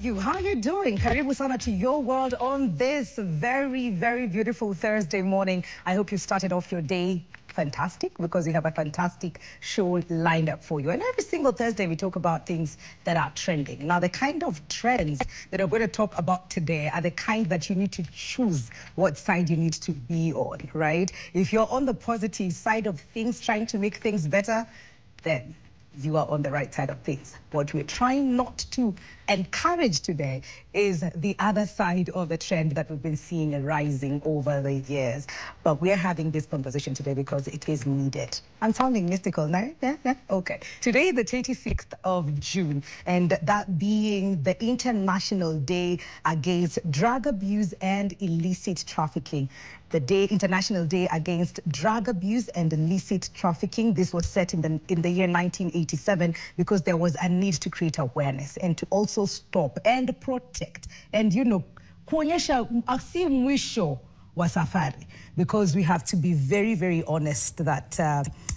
How are you doing? Karibu sana to your world on this very, very beautiful Thursday morning. I hope you started off your day fantastic because we have a fantastic show lined up for you. And every single Thursday we talk about things that are trending. Now, the kind of trends that we're going to talk about today are the kind that you need to choose what side you need to be on, right? If you're on the positive side of things, trying to make things better, then you are on the right side of things. What we're trying not to encourage today is the other side of the trend that we've been seeing rising over the years. But we're having this conversation today because it is needed. I'm sounding mystical now? Yeah? Okay. Today, the 26th of June, and that being the International Day Against Drug Abuse and Illicit Trafficking. The International Day Against Drug Abuse and Illicit Trafficking. This was set in the year 1987 because there was a need to create awareness and to also stop and protect and, kuonyesha asi mwisho wa safari, because we have to be very, very honest that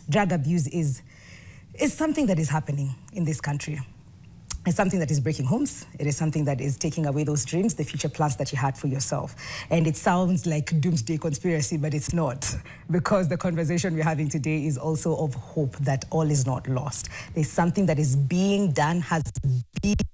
drug abuse is something that is happening in this country. It's something that is breaking homes. It is something that is taking away those dreams, the future plans that you had for yourself. And it sounds like doomsday conspiracy, but it's not, because the conversation we're having today is also of hope that all is not lost. There's something that is being done, has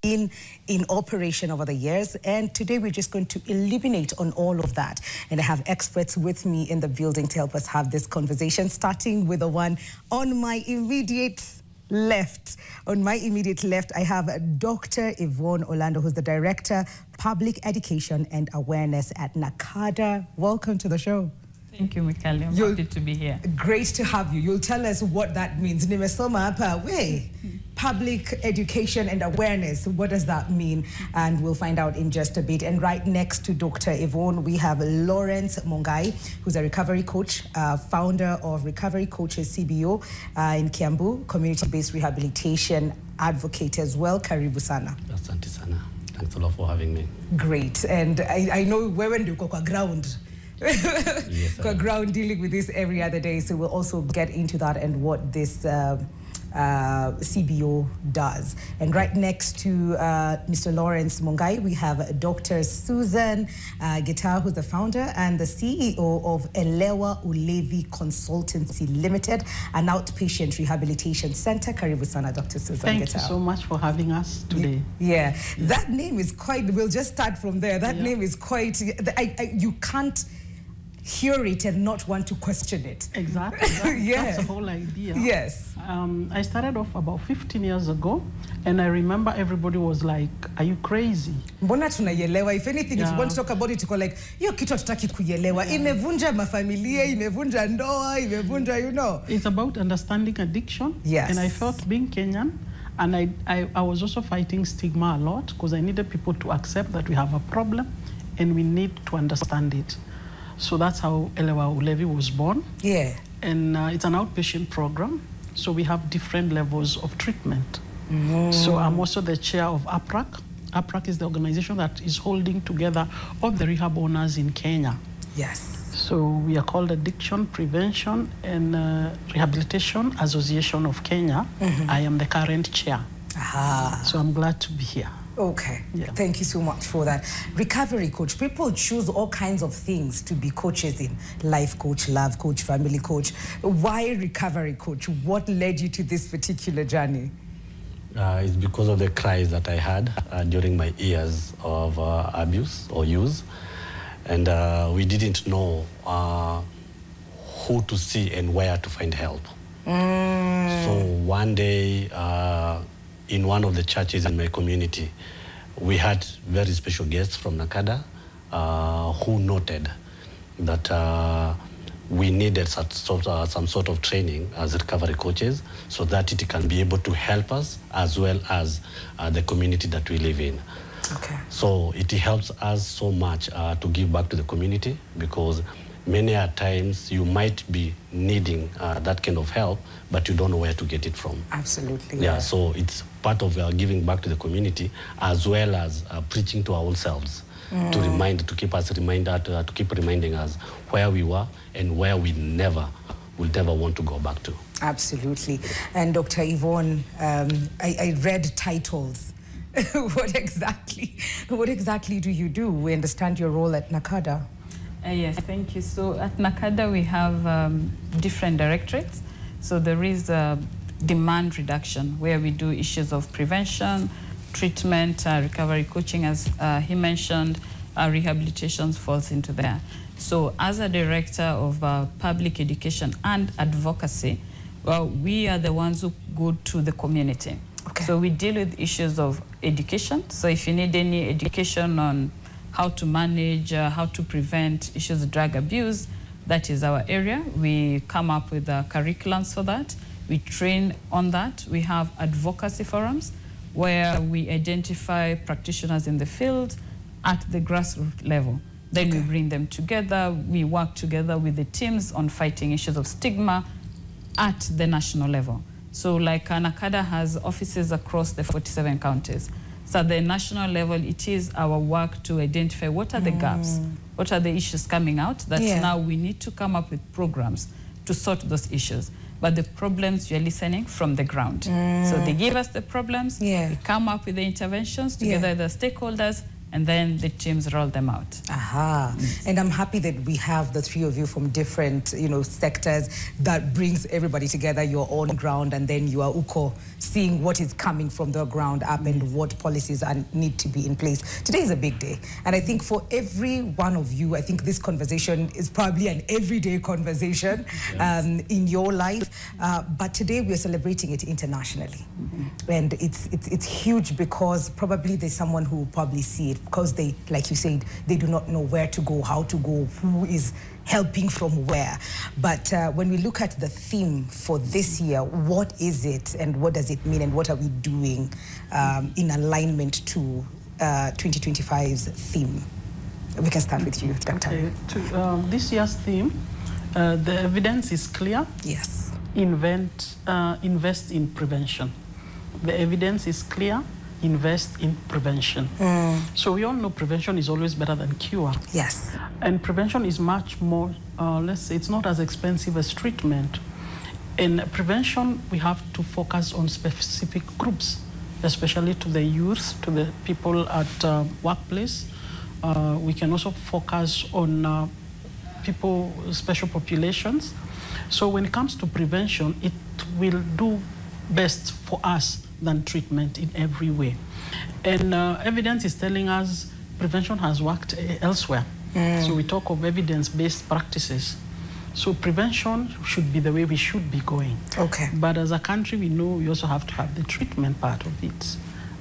been in operation over the years, and today we're just going to illuminate on all of that. And I have experts with me in the building to help us have this conversation, starting with the one on my immediate left. On my immediate left, I have Dr. Yvonne Orlando, who's the Director, Public Education and Awareness at NACADA. Welcome to the show. Thank you, Mikali. I'm happy to be here. Great to have you. You'll tell us what that means. Nimesoma hapa we. Public education and awareness. What does that mean? And we'll find out in just a bit. And right next to Dr. Yvonne, we have Lawrence Mongai, who's a recovery coach, founder of Recovery Coaches CBO in Kiambu, community-based rehabilitation advocate as well. Karibu sana. Asante sana. Thanks a lot for having me. Great. And I know where do you go ground. Yes, ground dealing with this every other day, so we'll also get into that and what this CBO does. And right next to Mr. Lawrence Mongai, we have Dr. Susan Gitar, who's the founder and the CEO of Elewa Ulevi Consultancy Limited, an outpatient rehabilitation center. Karibu sana, Dr. Susan Gitar. Thank you so much for having us today. Yeah, that name is quite, we'll just start from there. That name is quite, you can't hear it and not want to question it. Exactly. That's the whole idea. Yes. I started off about 15 years ago, and I remember everybody was like, are you crazy? Mbona tunaielewa? If anything, if you want to talk about it, you go like, yo kitu hatutaki kuielewa. Imevunja mafamilia, imevunja ndoa, imevunja, It's about understanding addiction. Yes. And I felt being Kenyan, and I was also fighting stigma a lot, because I needed people to accept that we have a problem and we need to understand it. So that's how Elewa Ulevi was born. Yeah. And it's an outpatient program. So we have different levels of treatment. So I'm also the chair of APRAC. APRAC is the organization that is holding together all the rehab owners in Kenya. Yes. So we are called Addiction Prevention and Rehabilitation Association of Kenya. I am the current chair. So I'm glad to be here. Okay, Thank you so much for that. Recovery coach, people choose all kinds of things to be coaches in. Life coach, love coach, family coach. Why recovery coach? What led you to this particular journey? It's because of the cries that I had during my years of abuse or use. And we didn't know who to see and where to find help. So one day, in one of the churches in my community, we had very special guests from NACADA who noted that we needed some sort of training as recovery coaches so that it can be able to help us as well as the community that we live in. Okay. So it helps us so much to give back to the community, because many a times you might be needing that kind of help, but you don't know where to get it from. Absolutely. Yeah, so it's part of giving back to the community, as well as preaching to ourselves to keep reminding us where we were and where we will never want to go back to. Absolutely. And Dr. Yvonne, I read titles What exactly do you do? We understand your role at NACADA. Yes, thank you. So at NACADA, we have different directorates. So there is demand reduction, where we do issues of prevention, treatment, recovery coaching, as he mentioned. Rehabilitation falls into there. So as a director of public education and advocacy, well, we are the ones who go to the community. Okay. So we deal with issues of education. So if you need any education on how to manage, how to prevent issues of drug abuse, that is our area. We come up with curriculums for that. We train on that. We have advocacy forums where we identify practitioners in the field at the grassroots level. Then we bring them together. We work together with the teams on fighting issues of stigma at the national level. So like NACADA has offices across the 47 counties. So at the national level, it is our work to identify what are the gaps, what are the issues coming out, that now we need to come up with programs to sort those issues. But the problems, you're listening from the ground. So they give us the problems, we come up with the interventions together with the stakeholders, and then the teams roll them out. Aha. And I'm happy that we have the three of you from different, sectors that brings everybody together. You're on ground, and then you are UKO, seeing what is coming from the ground up and what policies need to be in place. Today is a big day. And I think for every one of you, I think this conversation is probably an everyday conversation in your life. But today we are celebrating it internationally. And it's huge because probably there's someone who will probably see it, because they, like you said, they do not know where to go, how to go, who is helping from where. But when we look at the theme for this year, what is it and what does it mean and what are we doing in alignment to 2025's theme? We can start with you, Dr. Okay. This year's theme, the evidence is clear. Yes. Invest in prevention. The evidence is clear. Invest in prevention. So we all know prevention is always better than cure. Yes. And prevention is much more, let's say, it's not as expensive as treatment. In prevention, we have to focus on specific groups, especially to the youth, to the people at workplace. We can also focus on people, special populations. So when it comes to prevention, it will do best for us than treatment in every way. And evidence is telling us prevention has worked elsewhere. So we talk of evidence-based practices. So prevention should be the way we should be going. Okay. But as a country, we know we also have to have the treatment part of it.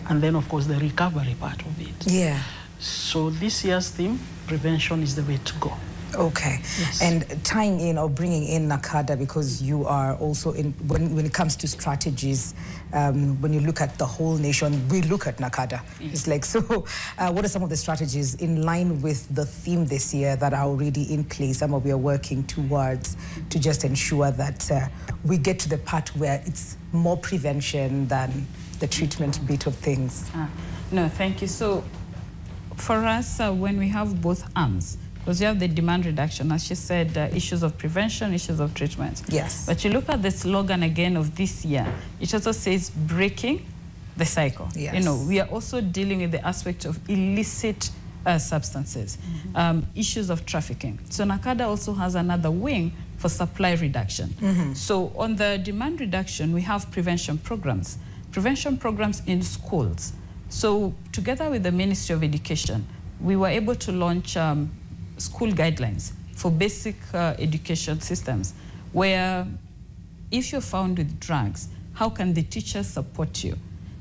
And then, of course, the recovery part of it. Yeah. So this year's theme, prevention is the way to go. Okay. Yes. And tying in or bringing in NACADA, because you are also in, when it comes to strategies, when you look at the whole nation, we look at NACADA. It's like, so what are some of the strategies in line with the theme this year that are already in place and what we are working towards to just ensure that we get to the part where it's more prevention than the treatment bit of things? No, thank you. So for us, when we have both arms, because you have the demand reduction, as she said, issues of prevention, issues of treatment. Yes. But you look at the slogan again of this year, it also says breaking the cycle. Yes. We are also dealing with the aspect of illicit substances, issues of trafficking. So NACADA also has another wing for supply reduction. So on the demand reduction, we have prevention programs in schools. So together with the Ministry of Education, we were able to launch school guidelines for basic education systems, where if you're found with drugs, how can the teachers support you?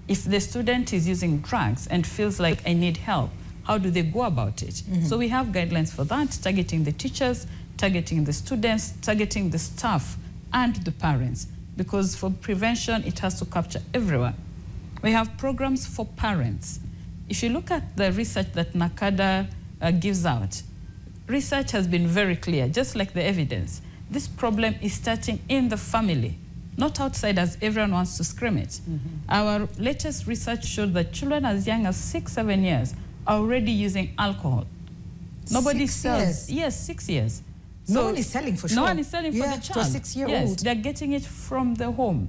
If the student is using drugs and feels like I need help, how do they go about it? So we have guidelines for that, targeting the teachers, targeting the students, targeting the staff and the parents, because for prevention, it has to capture everyone. We have programs for parents. If you look at the research that NACADA gives out, research has been very clear, just like the evidence. This problem is starting in the family, not outside as everyone wants to scream it. Our latest research showed that children as young as 6, 7 years are already using alcohol. Nobody sells. Yes, 6 years. No one is selling for sure. No one is selling for the child. To a 6-year-old. Yes, they're getting it from the home.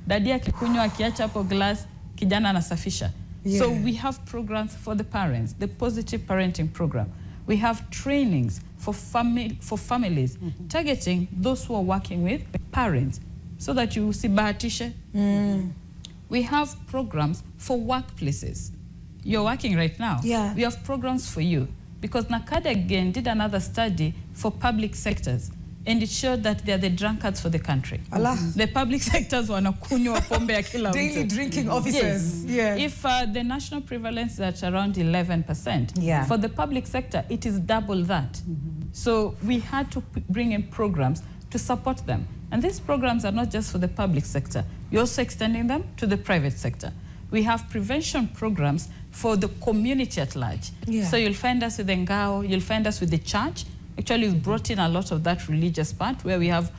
Daddy akikunywa akiacha hapo glass, kijana anasafisha. Yeah. So we have programs for the parents, the positive parenting program. We have trainings for families, targeting those who are working with parents, so that you see bahatishe. We have programs for workplaces. You're working right now. Yeah. We have programs for you, because NACADA again did another study for public sectors, and it showed that they are the drunkards for the country. Allah. The public sectors wanakunywa pombe ya kila mtu. Daily drinking officers. Yes. Yeah. If the national prevalence is at around 11%, Yeah. for the public sector, it is double that. So we had to bring in programs to support them. And these programs are not just for the public sector. We're also extending them to the private sector. We have prevention programs for the community at large. Yeah. So you'll find us with the Ngao, you'll find us with the church. Actually, we've brought in a lot of that religious part, where we have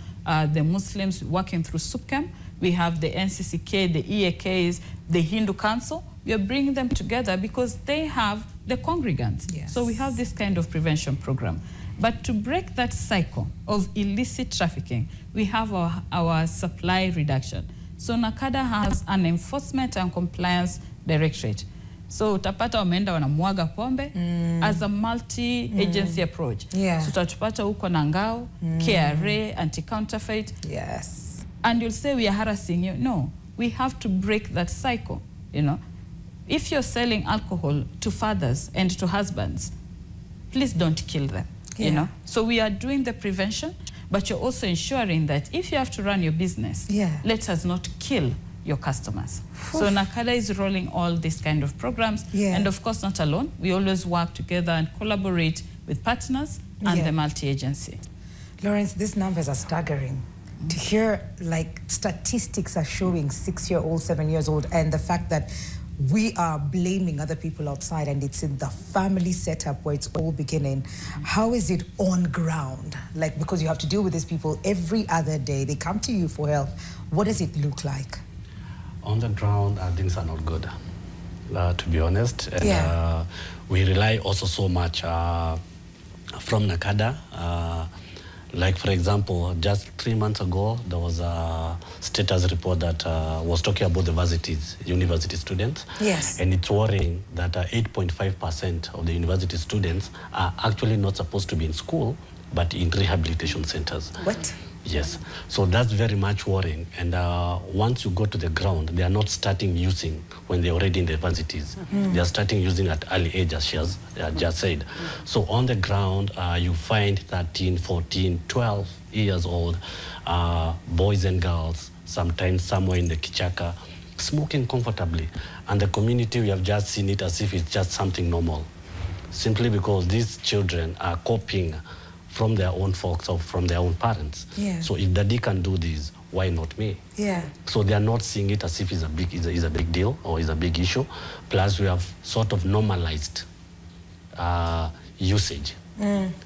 the Muslims working through SUPCAM. We have the NCCK, the EAKs, the Hindu Council. We are bringing them together because they have the congregants. Yes. So we have this kind of prevention program. But to break that cycle of illicit trafficking, we have our supply reduction. So NACADA has an enforcement and compliance directorate. So utapata wameenda wanamwaga pombe as a multi-agency approach. Yeah. So utatupata huko na Ngao, KRA, anti-counterfeit. Yes. And you'll say we are harassing you. No, we have to break that cycle, you know. If you're selling alcohol to fathers and to husbands, please don't kill them, you know. So we are doing the prevention, but you're also ensuring that if you have to run your business, let us not kill your customers. So NACADA is rolling all these kind of programs, and of course not alone. We always work together and collaborate with partners and the multi-agency. Lawrence, these numbers are staggering. To hear, like, statistics are showing 6-year-old, 7-years-old, and the fact that we are blaming other people outside, and it's in the family setup where it's all beginning. How is it on ground? Like, because you have to deal with these people every other day. They come to you for help. What does it look like? On the ground, things are not good, to be honest. And we rely also so much from NACADA. Like, for example, just 3 months ago, there was a status report that was talking about the university students. Yes. And it's worrying that 8.5% of the university students are actually not supposed to be in school, but in rehabilitation centers. What? Yes. So that's very much worrying. And once you go to the ground, they are not starting using when they're already in the universities. They are starting using at early age, as she has just said. So on the ground, you find 13, 14, 12 years old boys and girls, sometimes somewhere in the kichaka, smoking comfortably. And the community, we have just seen it as if it's just something normal. Simply because these children are copying from their own folks or from their own parents. Yeah. So if daddy can do this, why not me? Yeah. So they are not seeing it as if it's a big deal or is a big issue. Plus we have sort of normalized usage.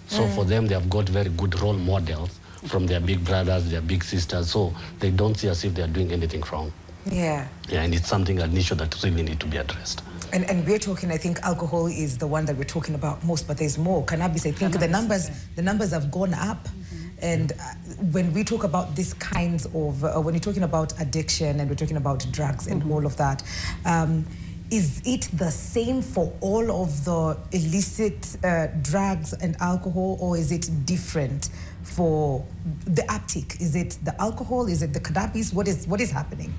So for them, they have got very good role models from their big brothers, their big sisters. So they don't see as if they are doing anything wrong. Yeah. Yeah, and it's something, an issue that really need to be addressed. And we're talking, I think alcohol is the one that we're talking about most, but there's more. Cannabis, I think the numbers have gone up. And when we talk about these kinds of, when you're talking about addiction and we're talking about drugs and all of that, is it the same for all of the illicit drugs and alcohol, or is it different for the uptick? Is it the alcohol? Is it the cannabis? What is happening?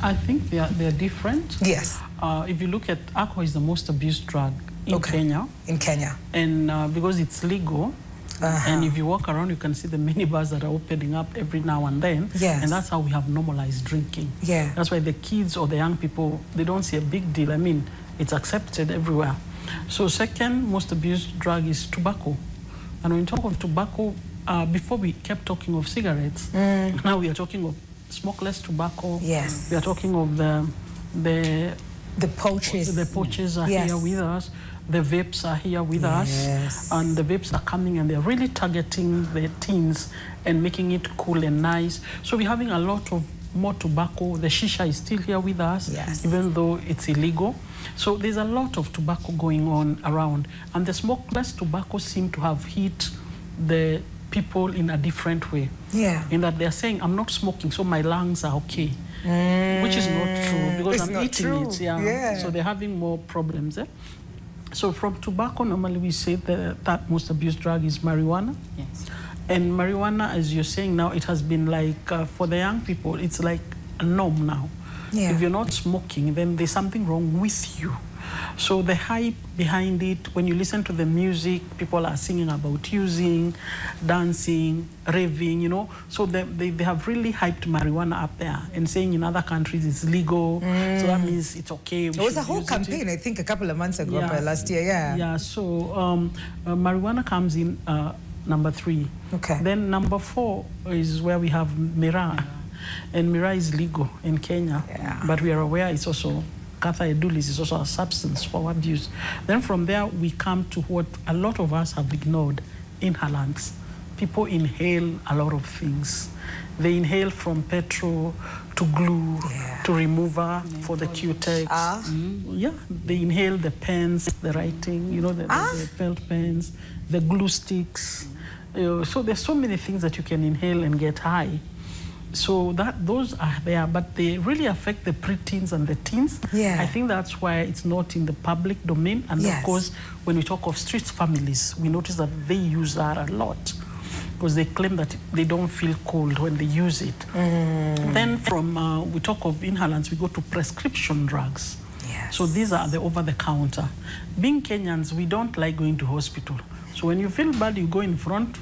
I think they're different. Yes. If you look at alcohol, is the most abused drug in Kenya. In Kenya. And because it's legal, and if you walk around, you can see the many bars that are opening up every now and then. Yes. And that's how we have normalized drinking. Yeah. That's why the kids or the young people, they don't see a big deal. I mean, it's accepted everywhere. So second most abused drug is tobacco. And when we talk of tobacco, before we kept talking of cigarettes, now we are talking of smokeless tobacco. Yes. We are talking of the pouches. The pouches are here with us. The vapes are here with us. And the vapes are coming and they're really targeting the teens and making it cool and nice. So we're having a lot of more tobacco. The shisha is still here with us, even though it's illegal. So there's a lot of tobacco going on around. And the smokeless tobacco seem to have hit the people in a different way. Yeah. In that they're saying, I'm not smoking, so my lungs are okay. Which is not true, because I'm eating it. Yeah. So they're having more problems. So from tobacco, normally we say that most abused drug is marijuana. Yes. And marijuana, as you're saying now, it has been like, for the young people, it's like a norm now. Yeah. If you're not smoking, then there's something wrong with you. So the hype behind it, when you listen to the music, people are singing about using, dancing, raving, you know. So they have really hyped marijuana up there and saying in other countries it's legal. So that means it's okay. There was a whole campaign, I think, a couple of months ago, last year, Yeah, so marijuana comes in number 3. Okay. Then number 4 is where we have Miraa. And Miraa is legal in Kenya. Yeah. But we are aware it's also, Katha Edulis is also a substance for abuse. Then from there, we come to what a lot of us have ignored, inhalants. People inhale a lot of things. They inhale from petrol to glue to remover for the Q-tex. Yeah, they inhale the pens, the writing, you know, the felt pens, the glue sticks. So there's so many things that you can inhale and get high. So those are there, but they really affect the preteens and the teens. Yeah. I think that's why it's not in the public domain. And of course, when we talk of street families, we notice that they use that a lot, because they claim that they don't feel cold when they use it. Then from, we talk of inhalants, we go to prescription drugs. Yes. So these are the over-the-counter. Being Kenyans, we don't like going to hospital. So when you feel bad, you go in front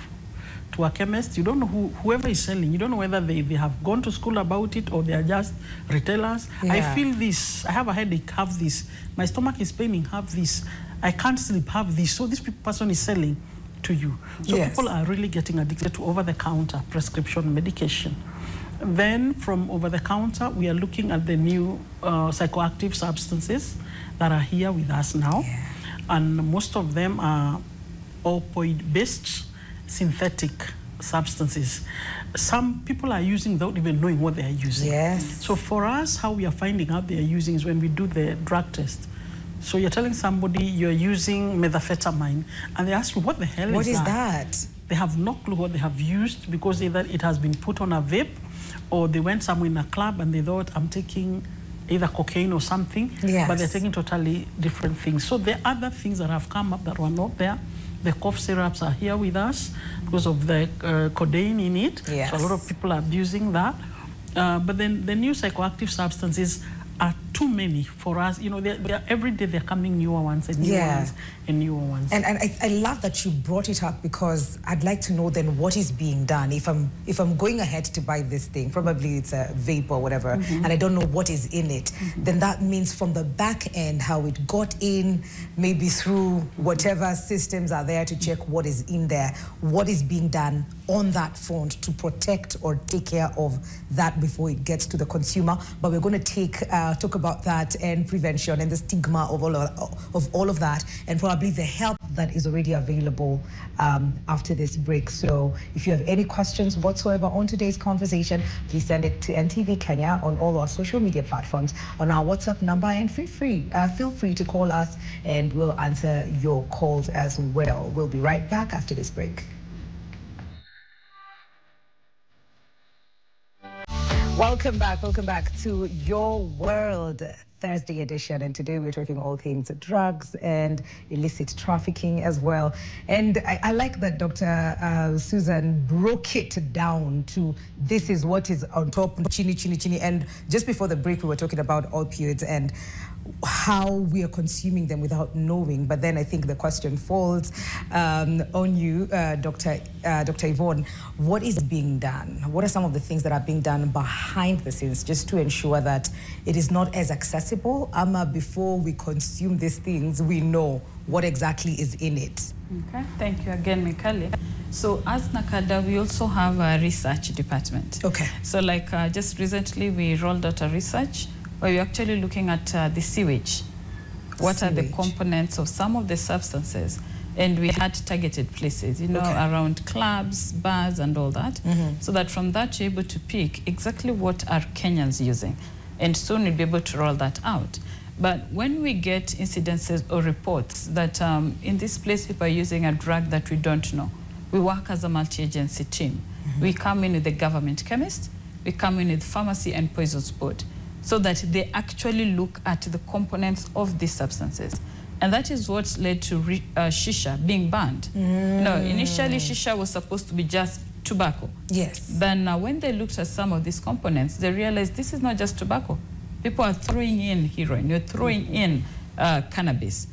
to a chemist. You don't know whoever is selling. You don't know whether they have gone to school about it or they are just retailers. Yeah. I feel this. I have a headache, have this. My stomach is paining, have this. I can't sleep, have this. So this person is selling to you. So people are really getting addicted to over-the-counter prescription medication. Then from over-the-counter, we are looking at the new psychoactive substances that are here with us now. Yeah. And most of them are opioid-based synthetic substances. Some people are using without even knowing what they are using. Yes. So for us, how we are finding out they are using is when we do the drug test. So you're telling somebody you're using methamphetamine, and they ask you, what the hell is that? What is that? They have no clue what they have used, because either it has been put on a vape, or they went somewhere in a club and they thought, I'm taking either cocaine or something, but they're taking totally different things. So there are other things that have come up that were not there. The cough syrups are here with us because of the codeine in it. Yes. So a lot of people are abusing that. But then the new psychoactive substances are too many for us. You know, every day they're coming newer ones and newer ones and newer ones. And I love that you brought it up, because I'd like to know then what is being done. If I'm going ahead to buy this thing, probably it's a vape or whatever, and I don't know what is in it, then that means from the back end, how it got in, maybe through whatever systems are there to check what is in there, what is being done on that front to protect or take care of that before it gets to the consumer. But we're going to talk about that and prevention and the stigma of all of that, and probably the help that is already available after this break. So if you have any questions whatsoever on today's conversation, please send it to NTV Kenya on all our social media platforms, on our WhatsApp number, and feel free to call us and we'll answer your calls as well. We'll be right back after this break. Welcome back to Your World Thursday edition, and today we're talking all things drugs and illicit trafficking as well. And I like that Dr. Susan broke it down to this is what is on top, chini. And just before the break, we were talking about opioids and how we are consuming them without knowing. But then I think the question falls on you, Dr. Yvonne. What is being done? What are some of the things that are being done behind the scenes just to ensure that it is not as accessible? Before we consume these things, we know what exactly is in it. Okay, thank you again, Mikali. So as NACADA, we also have a research department. Okay. So like just recently, we rolled out a research where we're actually looking at the sewage. What are the components of some of the substances? And we had targeted places, you know, around clubs, bars, and all that. So that from that, you're able to pick exactly what are Kenyans using. And soon we'll be able to roll that out. But when we get incidences or reports that in this place people are using a drug that we don't know, we work as a multi-agency team. We come in with the government chemist, we come in with pharmacy and poisons board, so that they actually look at the components of these substances. And that is what led to shisha being banned. No, initially shisha was supposed to be just tobacco. Yes. Then when they looked at some of these components, they realized this is not just tobacco. People are throwing in heroin, you're throwing in cannabis.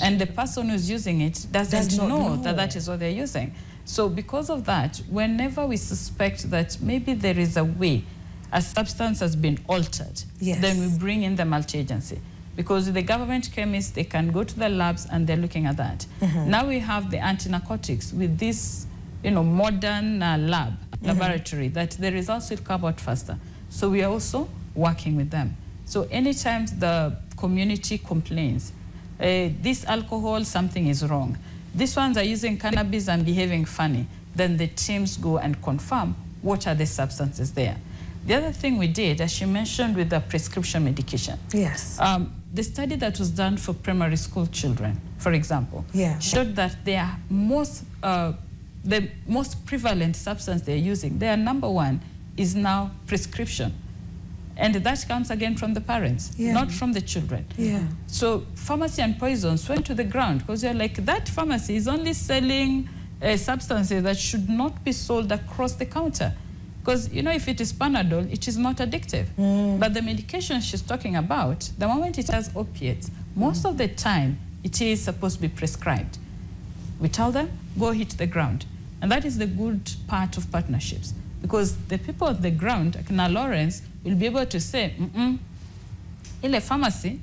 And the person who's using it doesn't know that that is what they're using. So because of that, whenever we suspect that maybe there is a way a substance has been altered, then we bring in the multi-agency. Because with the government chemists, they can go to the labs and they're looking at that. Now we have the anti-narcotics with this, modern laboratory that the results will come out faster. So we are also working with them. So anytime the community complains, this alcohol, something is wrong. These ones are using cannabis and behaving funny. Then the teams go and confirm what are the substances there. The other thing we did, as she mentioned, with the prescription medication. Yes. The study that was done for primary school children, for example, showed that the most prevalent substance they're using, their number one is now prescription. And that comes again from the parents, not from the children. So pharmacy and poisons went to the ground because they're like, that pharmacy is only selling substances that should not be sold across the counter. Because, if it is Panadol, it is not addictive. But the medication she's talking about, the moment it has opiates, most of the time, it is supposed to be prescribed. We tell them, go hit the ground. And that is the good part of partnerships. Because the people on the ground, like Na Lawrence, will be able to say, Ile pharmacy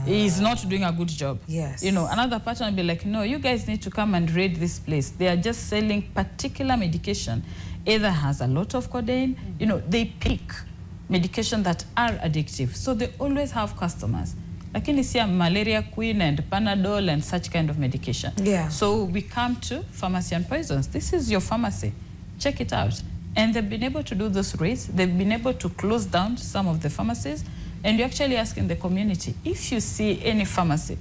is not doing a good job. Yes. Another partner will be like, no, you guys need to come and raid this place. They are just selling particular medication. Either has a lot of codeine, they pick medication that are addictive. So they always have customers. Like in this malaria queen and Panadol and such kind of medication. So we come to pharmacy and poisons. This is your pharmacy. Check it out. And they've been able to do those raids. They've been able to close down some of the pharmacies. And you're actually asking the community, if you see any pharmacy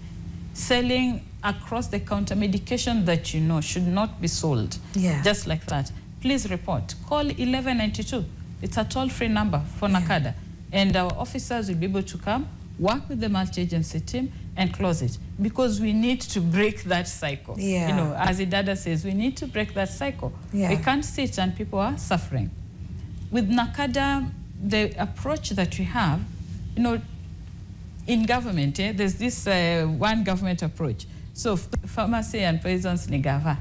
selling across the counter medication that should not be sold, just like that, please report. Call 1192. It's a toll-free number for NACADA. And our officers will be able to come, work with the multi-agency team, and close it. Because we need to break that cycle. As Idada says, we need to break that cycle. We can't sit and people are suffering. With NACADA, the approach that we have, in government, there's this one government approach. So pharmacy and poisons, nigava.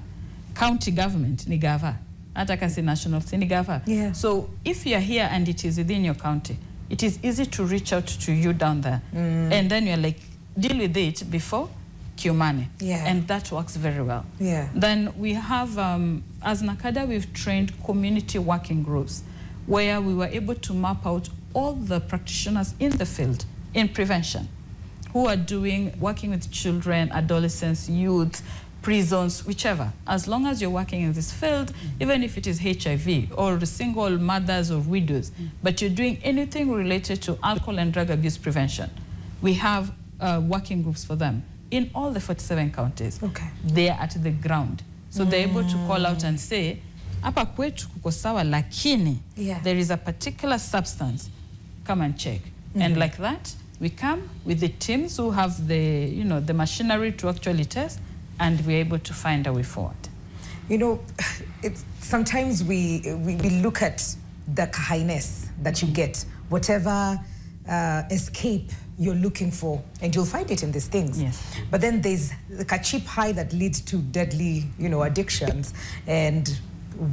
County government, nigava. Atakasi national, nigava. So if you're here and it is within your county, it is easy to reach out to you down there. And then you're like, deal with it before Kiumane. And that works very well. Then we have, as NACADA, we've trained community working groups where we were able to map out all the practitioners in the field in prevention who are working with children, adolescents, youth, prisons, whichever. As long as you're working in this field, even if it is HIV or single mothers or widows, but you're doing anything related to alcohol and drug abuse prevention, we have working groups for them in all the 47 counties. They are at the ground. So they're able to call out and say, hapa kwetu kuko sawa lakini there is a particular substance, come and check. And like that, we come with the teams who have the, the machinery to actually test, and we're able to find a way forward. Sometimes we look at the kindness that you get, whatever escape you're looking for, and you'll find it in these things. But then there's like a cheap high that leads to deadly, addictions. And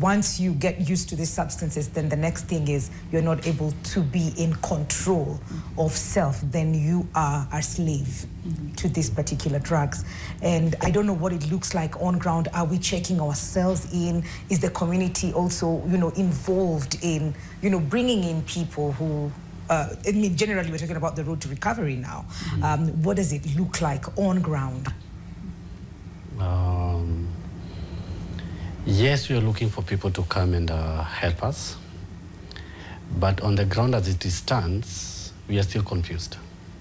once you get used to these substances, then the next thing is you're not able to be in control of self. Then you are a slave to these particular drugs. And I don't know what it looks like on ground. Are we checking ourselves in? Is the community also, involved in, bringing in people who, generally we're talking about the road to recovery now. What does it look like on ground? Yes, we are looking for people to come and help us. But on the ground as it stands, we are still confused.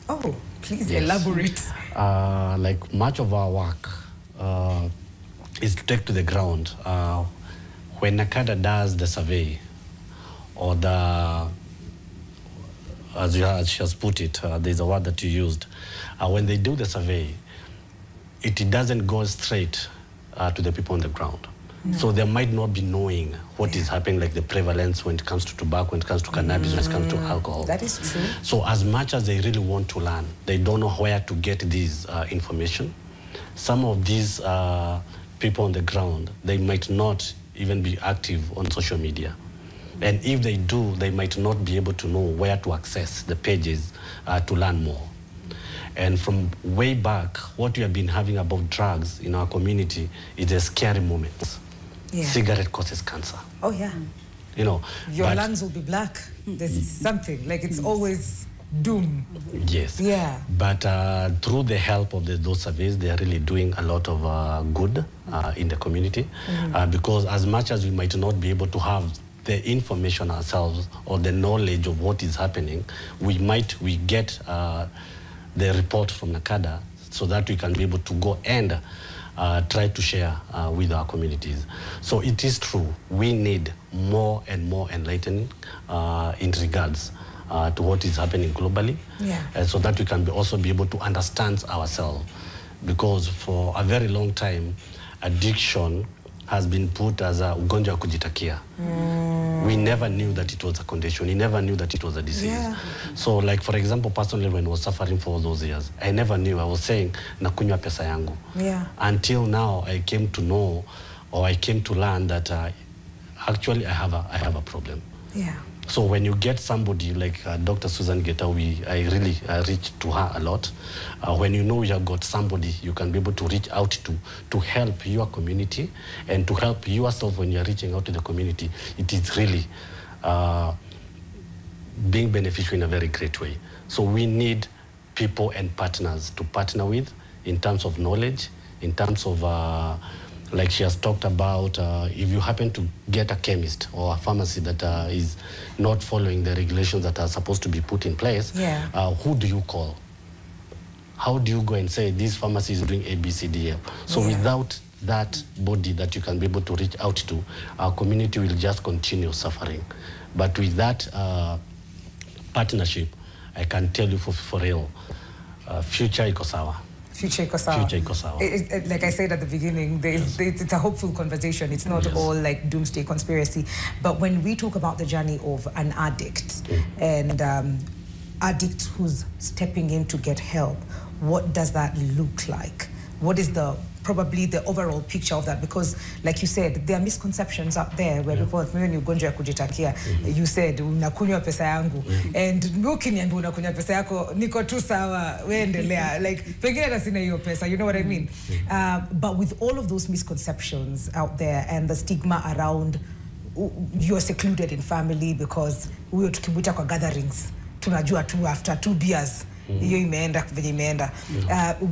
Oh, please elaborate. Like much of our work is to take to the ground. When NACADA does the survey, or the, as she has put it, there's a word that you used, when they do the survey, it doesn't go straight to the people on the ground. No. So they might not be knowing what is happening, like the prevalence when it comes to tobacco, when it comes to cannabis, when it comes to alcohol. That is true. So as much as they really want to learn, they don't know where to get this information. Some of these people on the ground, they might not even be active on social media. And if they do, they might not be able to know where to access the pages to learn more. And from way back, what we have been having about drugs in our community is a scary moment. Yeah. Cigarette causes cancer. Oh, yeah. You know, your lungs will be black. There's something, like it's always doom. Yes. Yeah. But through the help of those surveys, they are really doing a lot of good in the community. Because as much as we might not be able to have the information ourselves or the knowledge of what is happening, we get the report from NACADA so that we can be able to go and try to share with our communities. So it is true, we need more and more enlightening in regards to what is happening globally, and so that we can also be able to understand ourselves. Because for a very long time, addiction has been put as a ugonjwa wa kujitakia. We never knew that it was a condition. We never knew that it was a disease. Yeah. So like, for example, personally, when I was suffering for all those years, I never knew. I was saying, nakunywa pesa yangu. Yeah. Until now, I came to know, or I came to learn that actually I have a problem. Yeah. So when you get somebody like Dr. Susan Geta, I really reach to her a lot. When you know you have got somebody you can be able to reach out to help your community and to help yourself when you are reaching out to the community, it is really being beneficial in a very great way. So we need people and partners to partner with in terms of knowledge, in terms of like she has talked about, if you happen to get a chemist or a pharmacy that is not following the regulations that are supposed to be put in place, who do you call? How do you go and say this pharmacy is doing A, B, C, D, F? So without that body that you can be able to reach out to, our community will just continue suffering. But with that partnership, I can tell you for real, future iko sawa. Future iko sawa. Future iko sawa. Like I said at the beginning, it's a hopeful conversation. It's not all like doomsday conspiracy. But when we talk about the journey of an addict and addict who's stepping in to get help, what does that look like? What is probably the overall picture of that? Because like you said, there are misconceptions out there where people when you ugonjwa kujitakia, you said unakunywa pesa yangu, and ukiniambia unakunywa pesa yako niko tu sawa, weendelea, like pengine hata sina hiyo pesa, you know what I mean? But with all of those misconceptions out there and the stigma around you're secluded in family because huyo tukimwita kwa gatherings tunajua tu after 2 beers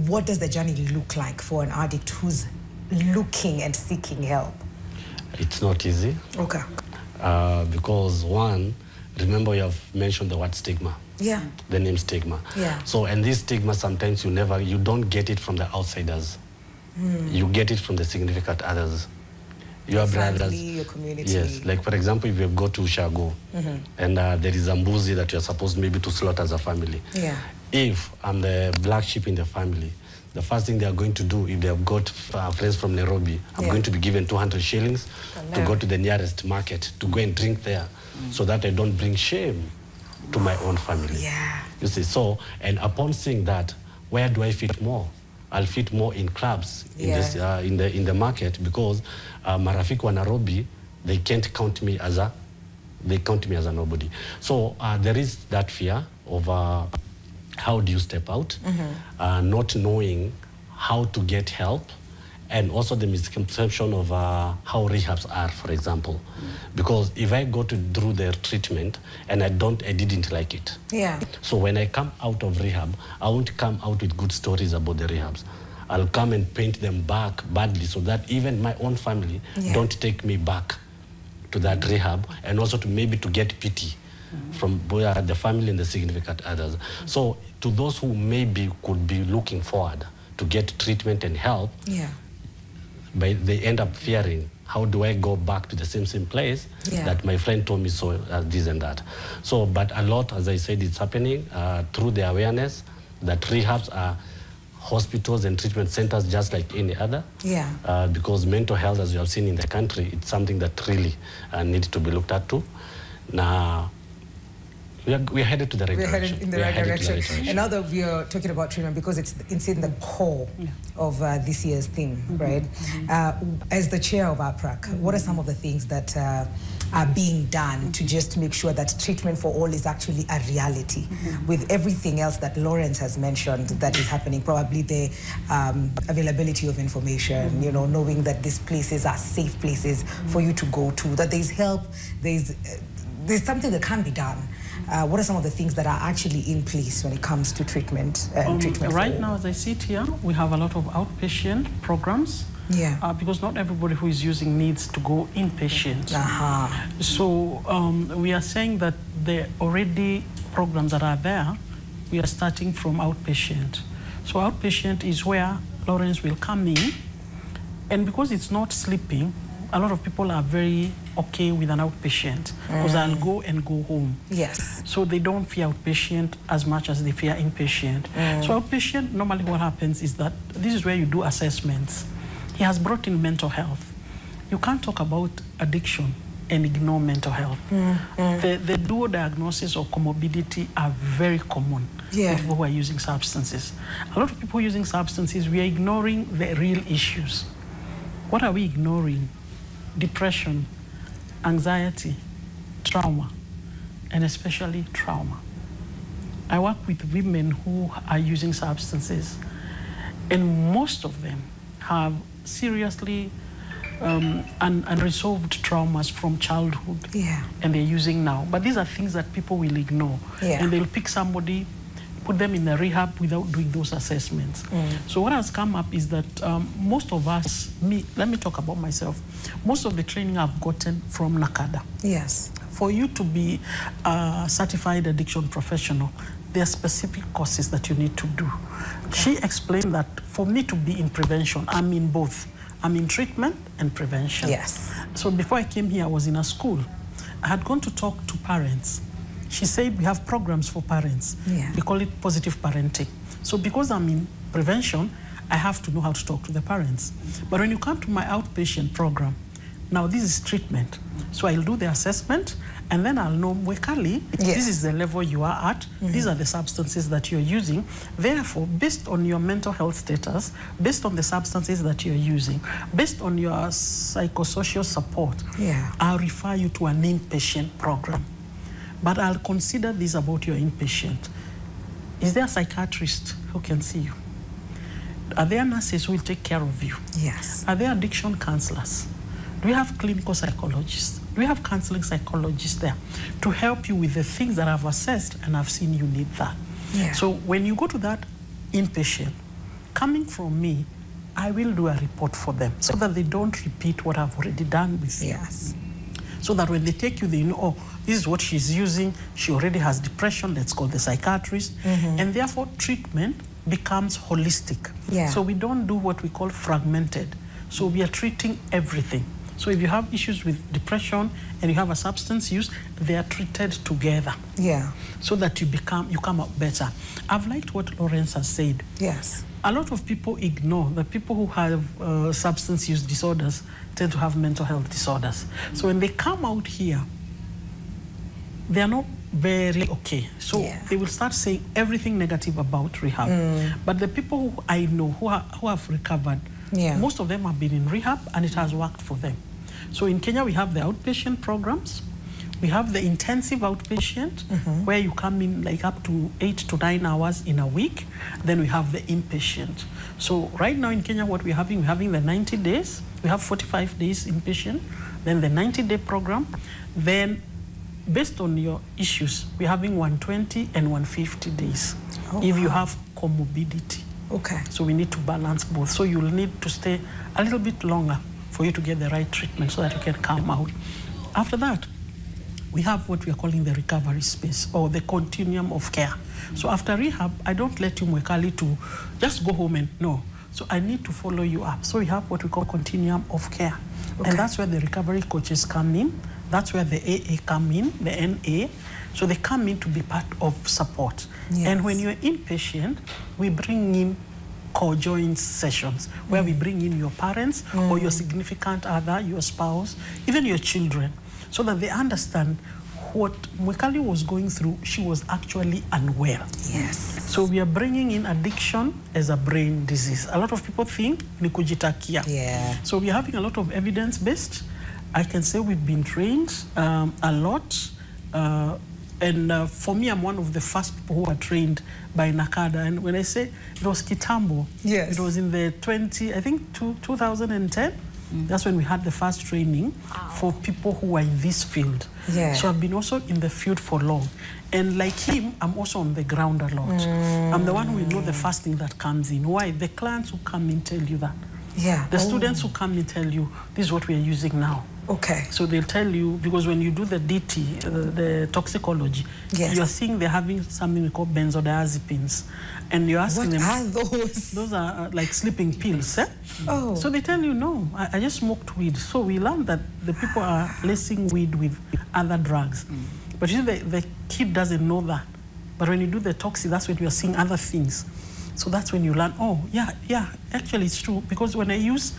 what does the journey look like for an addict who's looking and seeking help? It's not easy. Okay. Because one, remember you have mentioned the word stigma. Yeah. The name stigma. Yeah. So, and this stigma sometimes you don't get it from the outsiders. You get it from the significant others. Your brothers, your community. Yes, like for example, if you go to Ushago and there is a mbuzi that you're supposed maybe to slaughter as a family. Yeah. If I'm the black sheep in the family, the first thing they are going to do, if they have got friends from Nairobi, I'm going to be given 200 shillings to go to the nearest market to go and drink there, so that I don't bring shame to my own family. Yeah. You see, so, and upon seeing that, where do I fit more? I'll fit more in clubs in this in the market, because marafiki wa Nairobi, they can't count me as a nobody. So there is that fear of how do you step out, not knowing how to get help, and also the misconception of how rehabs are, for example. Because if I go through their treatment and I didn't like it. Yeah. So when I come out of rehab, I won't come out with good stories about the rehabs. I'll come and paint them back badly, so that even my own family don't take me back to that rehab, and also to maybe to get pity from the family and the significant others. So to those who maybe could be looking forward to get treatment and help, but they end up fearing, how do I go back to the same place that my friend told me so, this and that. So, but a lot, as I said, it's happening through the awareness that rehabs are hospitals and treatment centers just like any other. Because mental health, as you have seen in the country, it's something that really needs to be looked at too. Now, we are headed to the right direction. We're headed in the right direction. And now that we are talking about treatment, because it's in the core of this year's theme, right? As the chair of APRAC, what are some of the things that are being done to just make sure that treatment for all is actually a reality, with everything else that Lawrence has mentioned that is happening, probably the availability of information, you know, knowing that these places are safe places for you to go to, that there's help, there's something that can be done. What are some of the things that are actually in place when it comes to treatment and treatment? Right now, as I sit here, we have a lot of outpatient programs. Because not everybody who is using needs to go inpatient. So we are saying that the already programs that are there, we are starting from outpatient. So outpatient is where Lawrence will come in, and because it's not sleeping, a lot of people are very okay with an outpatient because I'll go and go home. So they don't fear outpatient as much as they fear inpatient. So outpatient, normally what happens is that this is where you do assessments. He has brought in mental health. You can't talk about addiction and ignore mental health. The dual diagnosis of comorbidity are very common with people who are using substances. A lot of people using substances, we are ignoring the real issues. What are we ignoring? Depression, anxiety, trauma, and especially trauma. I work with women who are using substances, and most of them have seriously unresolved traumas from childhood, and they're using now. But these are things that people will ignore, and they'll pick somebody, put them in a rehab without doing those assessments. So what has come up is that most of us, let me talk about myself, most of the training I've gotten from NACADA. For you to be a certified addiction professional, there are specific courses that you need to do. She explained that for me to be in prevention, I'm in both. I'm in treatment and prevention. So before I came here, I was in a school. I had gone to talk to parents. She said we have programs for parents. We call it positive parenting. So because I'm in prevention, I have to know how to talk to the parents. But when you come to my outpatient program, now this is treatment. So I'll do the assessment, and then I'll know, Mwekali, this is the level you are at, these are the substances that you're using. Therefore, based on your mental health status, based on the substances that you're using, based on your psychosocial support, I'll refer you to an inpatient program. But I'll consider this about your inpatient. Is there a psychiatrist who can see you? Are there nurses who will take care of you? Are there addiction counselors? Do we have clinical psychologists? Do we have counseling psychologists there to help you with the things that I've assessed and I've seen you need that? So when you go to that inpatient, coming from me, I will do a report for them so that they don't repeat what I've already done with you. So that when they take you, they know, oh, this is what she's using. She already has depression. Let's call the psychiatrist. And therefore, treatment becomes holistic. So we don't do what we call fragmented. So we are treating everything. So if you have issues with depression and you have a substance use, they are treated together. So that you come out better. I've liked what Lawrence has said. A lot of people ignore that people who have substance use disorders tend to have mental health disorders. So when they come out here, they are not very okay. So they will start saying everything negative about rehab. But the people who I know who have recovered, most of them have been in rehab and it has worked for them. So in Kenya, we have the outpatient programs. We have the intensive outpatient, where you come in like up to 8 to 9 hours in a week. Then we have the inpatient. So right now in Kenya, what we're having the 90 days. We have 45 days inpatient, then the 90-day program. Then based on your issues, we're having 120 and 150 days if you have comorbidity. So we need to balance both. So you'll need to stay a little bit longer for you to get the right treatment so that you can come out. After that, we have what we are calling the recovery space or the continuum of care. So after rehab, I don't let you, Mwekali, to just go home and no. So I need to follow you up. So we have what we call continuum of care. Okay. And that's where the recovery coaches come in. That's where the AA come in, the NA. So they come in to be part of support. Yes. And when you're inpatient, we bring in co-joint sessions where we bring in your parents or your significant other, your spouse, even your children, so that they understand what Mwekali was going through. She was actually unwell. Yes. So we are bringing in addiction as a brain disease. A lot of people think ni kujitakia. Yeah. So we are having a lot of evidence-based. I can say we've been trained a lot. And for me, I'm one of the first people who were trained by NACADA. And when I say it was Kitambo, yes. It was in the 2010. That's when we had the first training for people who were in this field. Yeah. So I've been also in the field for long. And like him, I'm also on the ground a lot. I'm the one who will know the first thing that comes in. Why? The clients who come in tell you that. Yeah. The students who come in tell you, this is what we are using now. Okay. So they'll tell you, because when you do the DT, the toxicology, yes. You're seeing they're having something we call benzodiazepines. And you're asking them, what are those? Those are like sleeping pills. Eh? Oh. So they tell you, no, I just smoked weed. So we learned that the people are lacing weed with other drugs. But you see, the kid doesn't know that. But when you do the toxic, that's when you're seeing other things. So that's when you learn, oh, yeah, actually it's true. Because when I use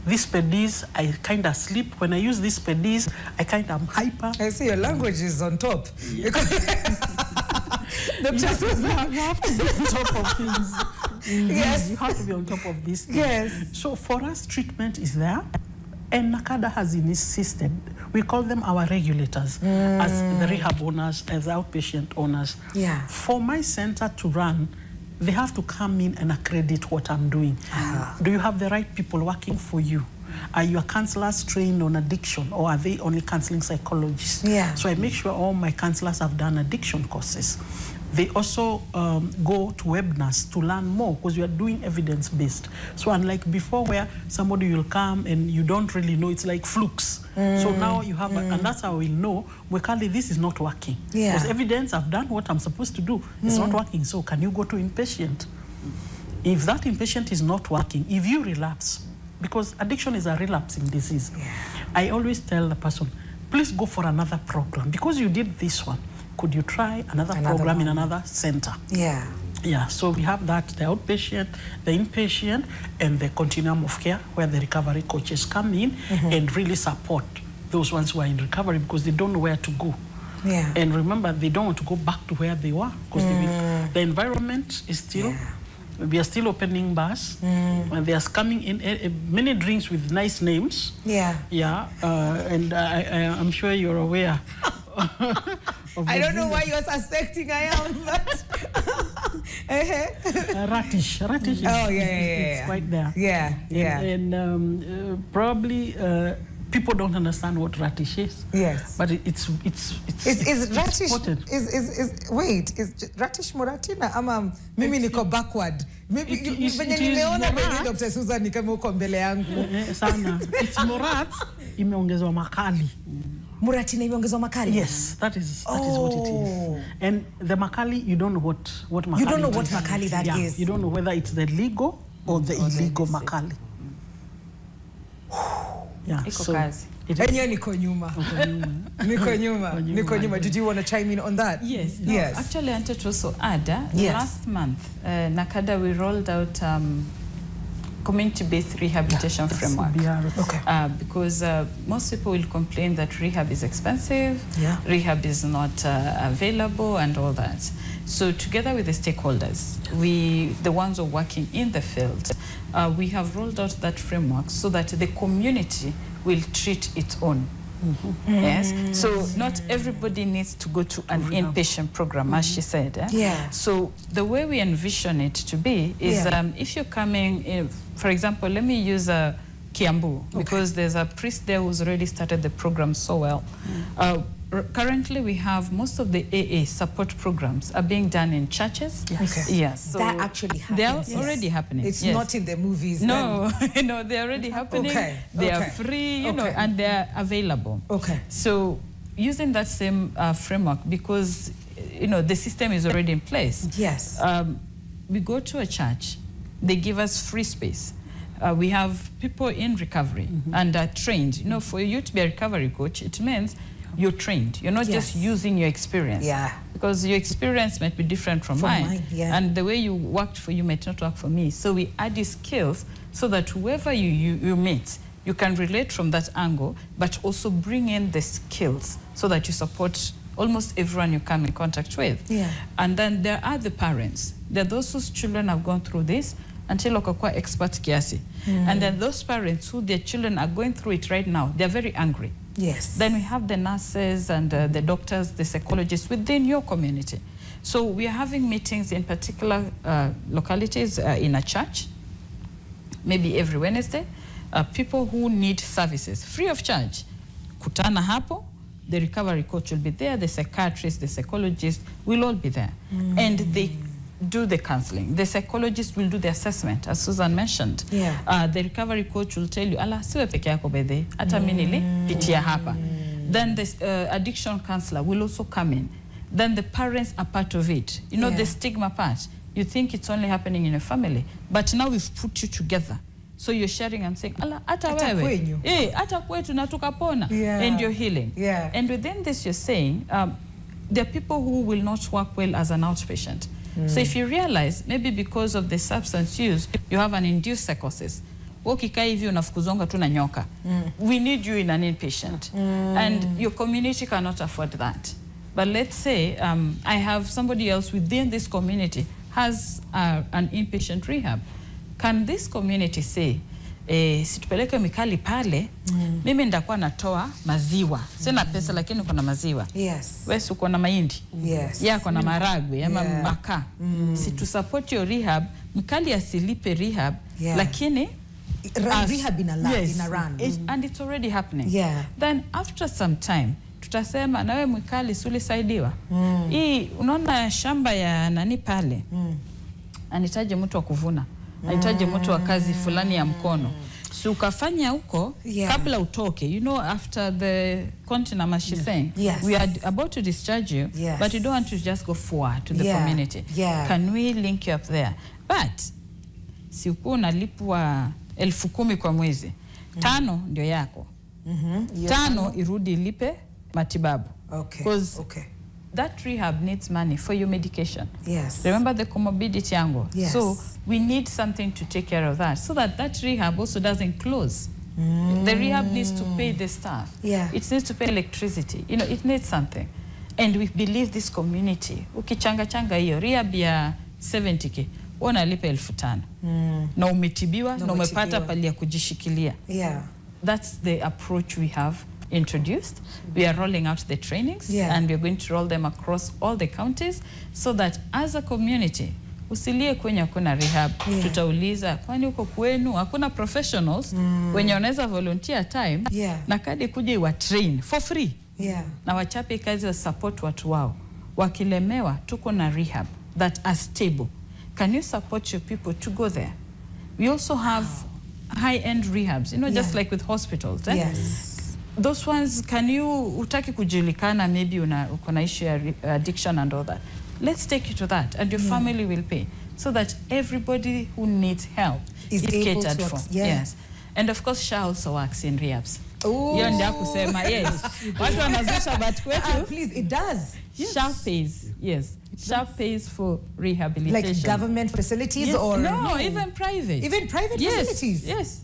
this pedis, I kind of sleep. When I use this pedis, I kind of hyper. I see your language is on top. Yeah. The you have to be on top of things. Yes. You have to be on top of this thing. Yes. So for us, treatment is there. And NACADA has insisted, we call them our regulators, as the rehab owners, as outpatient owners. Yeah. For my center to run, they have to come in and accredit what I'm doing. Do you have the right people working for you? Are your counselors trained on addiction, or are they only counseling psychologists? Yeah. So I make sure all my counselors have done addiction courses. They also go to webinars to learn more, because we are doing evidence-based. So unlike before, where somebody will come and you don't really know, it's like flukes. So now you have, and that's how we'll know, Mwekali, this is not working. Yeah. Because evidence, I've done what I'm supposed to do. It's not working, so can you go to inpatient? If that inpatient is not working, if you relapse, because addiction is a relapsing disease, I always tell the person, please go for another program. Because you did this one, could you try another program in another center? Yeah. Yeah, so we have that, the outpatient, the inpatient, and the continuum of care, where the recovery coaches come in and really support those ones who are in recovery, because they don't know where to go. Yeah. And remember, they don't want to go back to where they were, because the environment is still, we are still opening bars, and they are coming in many drinks with nice names. Yeah. Yeah, and I'm sure you're aware. I don't know why you're suspecting I am, but... Ratish. Ratish is quite there. Yeah, yeah. And probably people don't understand what ratish is. Yes. But it's ratish important. Wait, is ratish moratina ama mimi niko backward? Maybe venye nimeona baby Dr. Susan ni kama uko mbele yangu. Sana. It's morat imeongezwa makali. Muratina imeongezwa makali? Yes, that is what it is. And the makali, you don't know what makali is. You don't know what makali that is. You don't know whether it's the legal or the illegal makali. Yeah, so niko nyuma. Did you want to chime in on that? Yes. No, yes. Actually, I wanted to also add, last month, NACADA, we rolled out community-based rehabilitation framework. Okay. Because most people will complain that rehab is expensive, rehab is not available, and all that. So together with the stakeholders, the ones who are working in the field, we have rolled out that framework so that the community will treat its own. Yes, so not everybody needs to go to an inpatient program, as she said. Yeah. So the way we envision it to be is if you're coming in, for example, let me use Kiambu, because there's a priest there who's already started the program so well. Currently, we have most of the AA support programs are being done in churches. Yes. Okay. Yes. So that actually happens. They are already happening. It's not in the movies. No, no, they're already happening. Okay. They are free, you know, and they're available. Okay. So using that same framework, because, you know, the system is already in place. Yes. We go to a church, They give us free space. We have people in recovery and are trained. You know, for you to be a recovery coach, it means you're trained. You're not just using your experience. Yeah. Because your experience might be different from mine. And the way you worked for you might not work for me. So we add these skills so that whoever you meet, you can relate from that angle, but also bring in the skills so that you support almost everyone you come in contact with. Yeah. And then there are the parents. There are those whose children have gone through this until wakakuwa experts kiasi. And then those parents who their children are going through it right now, they're very angry. Yes. Then we have the nurses and the doctors, the psychologists within your community. So we are having meetings in particular localities in a church, maybe every Wednesday. People who need services, free of charge. Kutana hapo, the recovery coach will be there, the psychiatrist, the psychologist will all be there. And they do the counseling. The psychologist will do the assessment, as Susan mentioned. Yeah. The recovery coach will tell you, ala, siwe peke yako bedhe, ata minili, pitia hapa. Then the addiction counselor will also come in. Then the parents are part of it. You know, the stigma part. You think it's only happening in a family, but now we've put you together. So you're sharing and saying, ala, ata wewe. Ata kwetu na tukapona. And you're healing. Yeah. And within this, you're saying, there are people who will not work well as an outpatient. So if you realize, maybe because of the substance use, you have an induced psychosis. Ukikaa hivi unafukuzonga tu na nyoka. We need you in an inpatient. And your community cannot afford that. But let's say I have somebody else within this community has an inpatient rehab. Can this community say, situpeleke mikali pale, mimi ndakuwa natoa maziwa. Sina pesa lakini kuna maziwa. Yes. Wewe uko na mahindi. Yes. Ya kuna maragwe, ama maka. Si to support your rehab, mikali asilipe rehab, lakini rehab in a run. And it's already happening. Yeah. Then after some time, tutasema nawe mikali sulisaidiwa. Hii unaona shamba ya nani pale. Anahitaji mtu wa kuvuna. Anahitaji mtu wa kazi fulani ya mkono. So ukafanya huko kabla utoke. You know, after the continent, as she's saying, we are about to discharge you, but you don't want to just go forward to the community. Can we link you up there? But si uko unalipwa 10,000 kwa mwezi. 5 ndio yako. 5 irudi lipe matibabu. Because that rehab needs money for your medication. Yes. Remember the comorbidity angle. Yes. So we need something to take care of that, so that that rehab also doesn't close. The rehab needs to pay the staff. Yeah. It needs to pay electricity. You know, it needs something. And we believe this community. Ukichanga hiyo rehab ya 70K, unalipa 5,000. Na umetibiwa, na umepata pali ya kujishikilia. Yeah. That's the approach we have introduced. We are rolling out the trainings and we're going to roll them across all the counties so that as a community, usilie kwenye hakuna rehab, tutauliza kwani uko kwenu hakuna professionals wenye wanaweza volunteer time na kadi kuja wa train for free. Na wachape kazi wa support watu wao. Wakilemewa tuko na rehab that are stable. Can you support your people to go there? We also have high-end rehabs, you know, just like with hospitals. Yes. Those ones, can you utaki kujulikana, maybe uko na issue ya addiction and all that. Let's take you to that and your family will pay so that everybody who needs help is catered for. Yes. And of course, SHA also works in rehabs. Hiyo ndio kusema yes. Watu wanazusha but kwetu. Please, it does. SHA pays. Yes. SHA pays for rehabilitation. Like government facilities or no, even private. Even private facilities. Yes.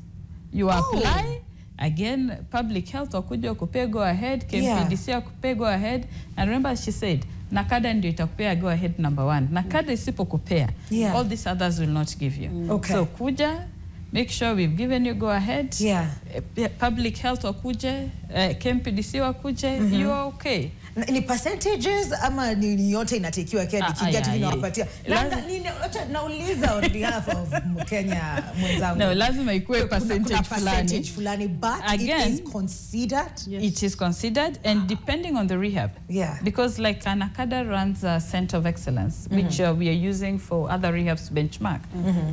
You apply. Again, public health wakuja kupea go ahead, KMPDC wakupea go ahead. And remember she said, nakada ndio itakupea go ahead number 1. Nakada isipokupea, all these others will not give you. So kuja, make sure we've given you go ahead. Public health wakuje, KMPDC wakuje, you are okay. Ni percentages ama ni yote inatekiwa kia nikiingia tu ninawapatia. Nauliza on behalf of Mkenya mwenzangu. No, lazima ikuwe percentage fulani, but again, it is considered. It is considered and depending on the rehab. Because like Anakada runs a center of excellence, which we are using for other rehabs benchmark.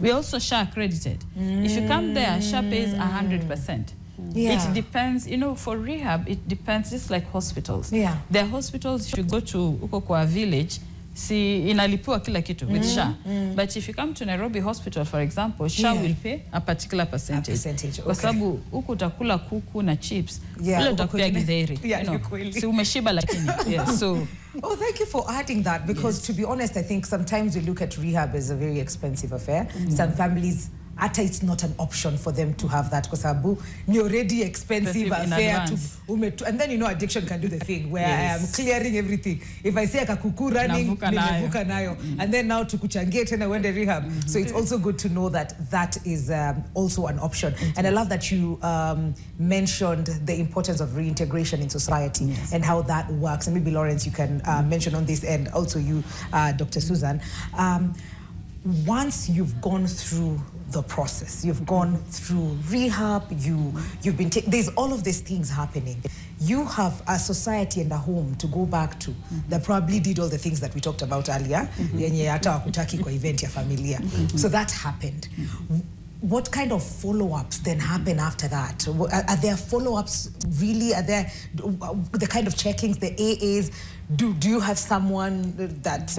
We also SHA accredited. If you come there, SHA pays 100%. It depends, you know, for rehab, it depends, just like hospitals. There are hospitals, if you go to Ukokwa village, si inalipua kila kitu with SHA. But if you come to Nairobi Hospital, for example, SHA will pay a particular percentage. Kwa sababu huku utakula kuku na chips, ule utakupea githeri. Si umeshiba lakini. So oh, thank you for adding that, because to be honest, I think sometimes we look at rehab as a very expensive affair. Some families, it's not an option for them to have that because you're already expensive affair and then, you know, addiction can do the thing where I am clearing everything. If I say akakuku running, nimevuka nayo, and then now to kuchangia tena wende rehab. So it's also good to know that that is also an option. And I love that you mentioned the importance of reintegration in society and how that works. And maybe Lawrence, you can mention on this end, also you, Dr. Susan. Once you've gone through the process, you've gone through rehab, you've been there's all of these things happening. You have a society and a home to go back to that probably did all the things that we talked about earlier. Yenye hata wakutaki kwa event ya familia. So that happened. What kind of follow-ups then happen after that? Are there follow-ups really? Are there the kind of checkings, the AAs? Do you have someone that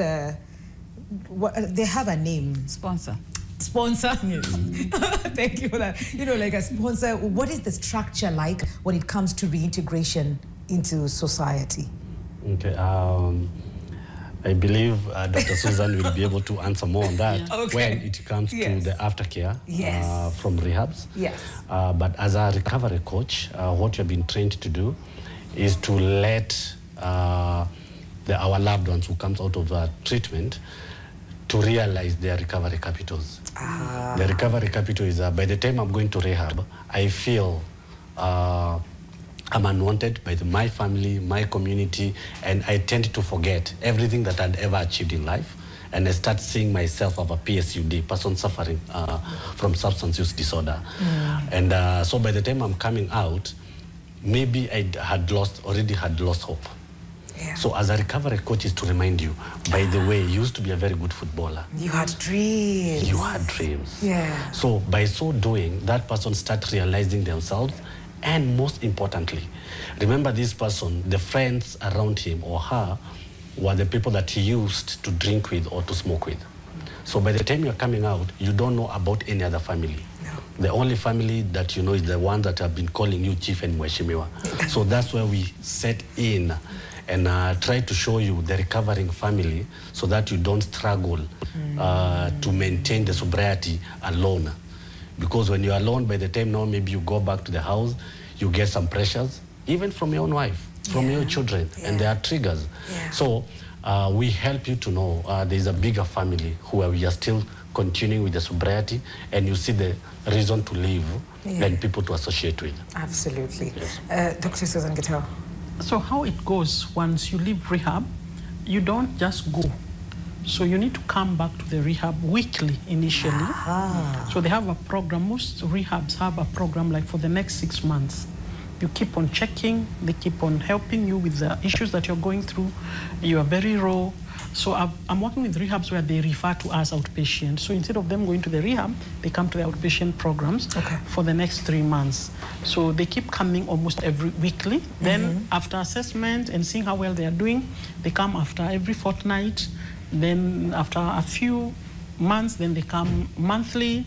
they have a name? Sponsor. Thank you for that. You know, like a sponsor. What is the structure like when it comes to reintegration into society? Okay. I believe Dr. Susan will be able to answer more on that when it comes to the aftercare from rehabs. But as a recovery coach, what you've been trained to do is to let our loved ones who comes out of treatment to realize their recovery capitals. The recovery capital is by the time I'm going to rehab, I feel I'm unwanted by my family, my community, and I tend to forget everything that I'd ever achieved in life. And I start seeing myself as a PSUD, person suffering from substance use disorder. And so by the time I'm coming out, maybe I already had lost hope. So as a recovery coach is to remind you, by the way, you used to be a very good footballer. You had dreams. You had dreams. So by so doing, that person starts realizing themselves, and most importantly, remember this person, the friends around him or her were the people that he used to drink with or to smoke with. So by the time you're coming out, you don't know about any other family. The only family that you know is the one that have been calling you Chief and Mweshimiwa. So that's where we set in and try to show you the recovering family so that you don't struggle to maintain the sobriety alone. Because when you're alone, by the time now maybe you go back to the house, you get some pressures, even from your own wife, from your children, and there are triggers. So we help you to know there's a bigger family who we are still continuing with the sobriety, and you see the reason to live and people to associate with. Absolutely. Dr. Susan Gitao. So how it goes once you leave rehab, you don't just go. So you need to come back to the rehab weekly initially. So they have a program. Most rehabs have a program like for the next 6 months. You keep on checking, they keep on helping you with the issues that you're going through. You are very raw. So I'm working with rehabs where they refer to us outpatient. So instead of them going to the rehab, they come to the outpatient programs for the next 3 months. So they keep coming almost every weekly. Then after assessment and seeing how well they are doing, they come after every fortnight. Then after a few months, then they come monthly.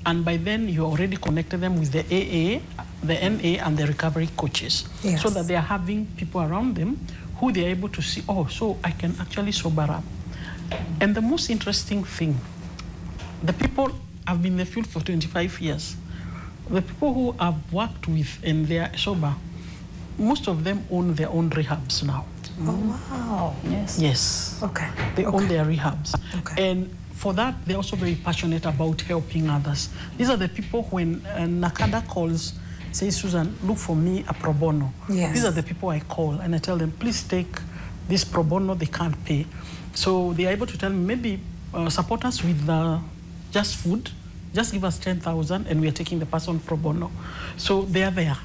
And by then, you already connected them with the AA, the NA, and the recovery coaches. So that they are having people around them who they are able to see, oh, so I can actually sober up. And the most interesting thing, the people have been in the field for 25 years. The people who I've worked with and they are sober, most of them own their own rehabs now. Oh, wow. Yes. They own their rehabs. And for that, they're also very passionate about helping others. These are the people when Nakada calls, say, Susan, look for me a pro bono. These are the people I call and I tell them, please take this pro bono, they can't pay. So they are able to tell me, maybe support us with just food, just give us 10,000 and we are taking the person pro bono. So they are there.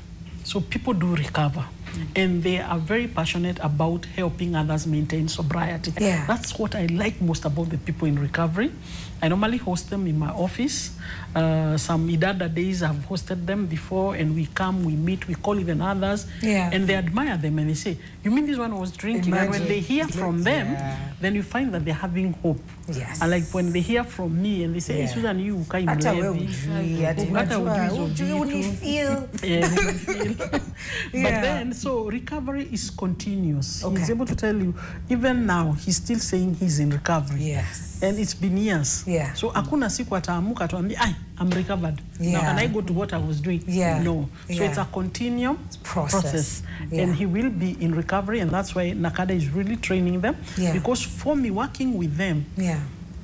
So people do recover. And they are very passionate about helping others maintain sobriety. Yeah. That's what I like most about the people in recovery. I normally host them in my office. Some Idada days I've hosted them before, and we come, we meet, we call even others, and they admire them and they say, "You mean this one was drinking?" Imagine. And when they hear from them, then you find that they're having hope. Yes. And like when they hear from me and they say, "Hey, Susan, you ukai mlevi." But then, so recovery is continuous. Okay. He's able to tell you, even now, he's still saying he's in recovery. Yes. And it's been years. Yeah. So akuna siku ataamuka tuambie, I'm recovered. Now can I go to what I was doing? No. So it's a continuum process. And he will be in recovery, and that's why Nakada is really training them. Because for me, working with them,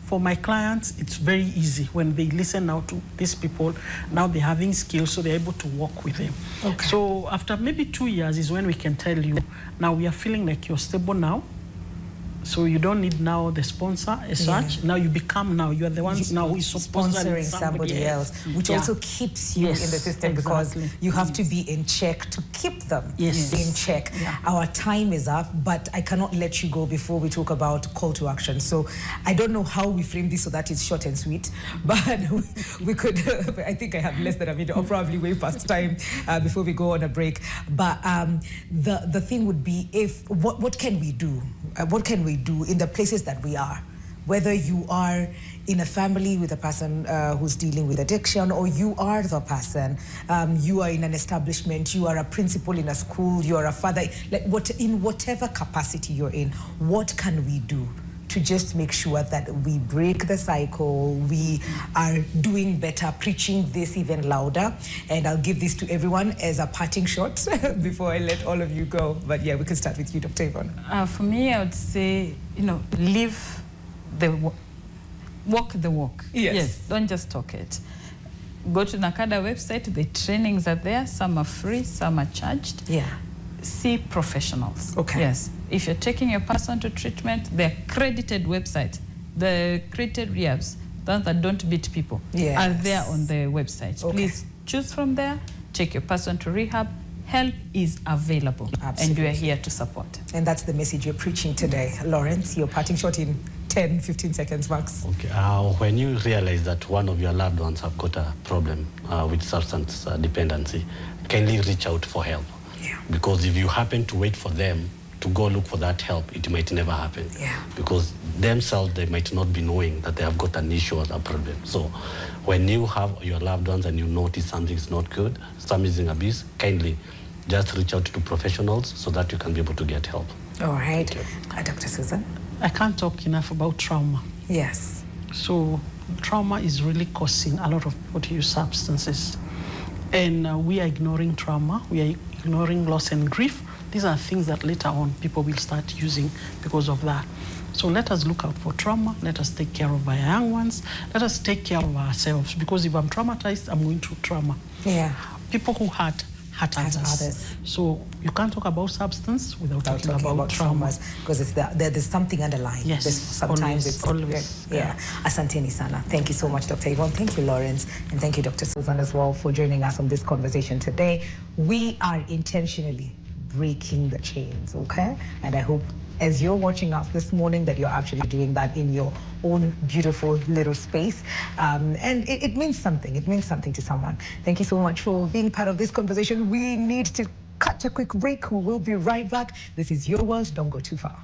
for my clients, it's very easy when they listen now to these people. Now they're having skills, so they're able to work with them. Okay. So after maybe 2 years is when we can tell you, now we are feeling like you're stable now. So you don't need now the sponsor as such. Now you become you are the ones now who is sponsoring somebody else, which also keeps you in the system because you have to be in check to keep them in check. Our time is up, but I cannot let you go before we talk about call to action. So I don't know how we frame this so that it's short and sweet, but we could, I think I have less than a minute or probably way past time before we go on a break. But the thing would be, what can we do? What can we do in the places that we are? Whether you are in a family with a person who's dealing with addiction, or you are the person, you are in an establishment, you are a principal in a school, you are a father, like in whatever capacity you're in, what can we do to just make sure that we break the cycle, we are doing better, preaching this even louder? And I'll give this to everyone as a parting shot before I let all of you go. But yeah, we can start with you, Dr. Yvonne. For me, I would say, live walk the walk. Yes, don't just talk it. Go to Nakada website, the trainings are there, some are free, some are charged. See professionals. Yes. If you're taking your person to treatment, the accredited website, the accredited rehabs, those that don't beat people, are there on the website. Please choose from there, take your person to rehab. Help is available, and we are here to support. And that's the message you're preaching today. Lawrence, your parting shot in 10, 15 seconds max. Okay. When you realize that one of your loved ones have got a problem with substance dependency, kindly reach out for help. Because if you happen to wait for them to go look for that help, it might never happen. Because themselves, they might not be knowing that they have got an issue or a problem. So when you have your loved ones and you notice something's not good, some is in abuse, kindly just reach out to professionals so that you can be able to get help. All right. Dr. Susan? I can't talk enough about trauma. Yes. So trauma is really causing a lot of people to use substances. And we are ignoring trauma. We are ignoring loss and grief. These are things that later on people will start using because of that. So let us look out for trauma. Let us take care of our young ones. Let us take care of ourselves, because if I'm traumatized, I'm going through trauma. People who hurt others. So you can't talk about substance without talking about traumas. Because there's something underlying. Sometimes it's always. Asanteni sana. Thank you so much, Dr. Yvonne. Thank you, Lawrence. And thank you, Dr. Susan, as well, for joining us on this conversation today. We are intentionally breaking the chains, okay? And I hope as you're watching us this morning that you're actually doing that in your own beautiful little space. And it means something. It means something to someone. Thank you so much for being part of this conversation. We need to cut a quick break. We will be right back. This is Your World. Don't go too far.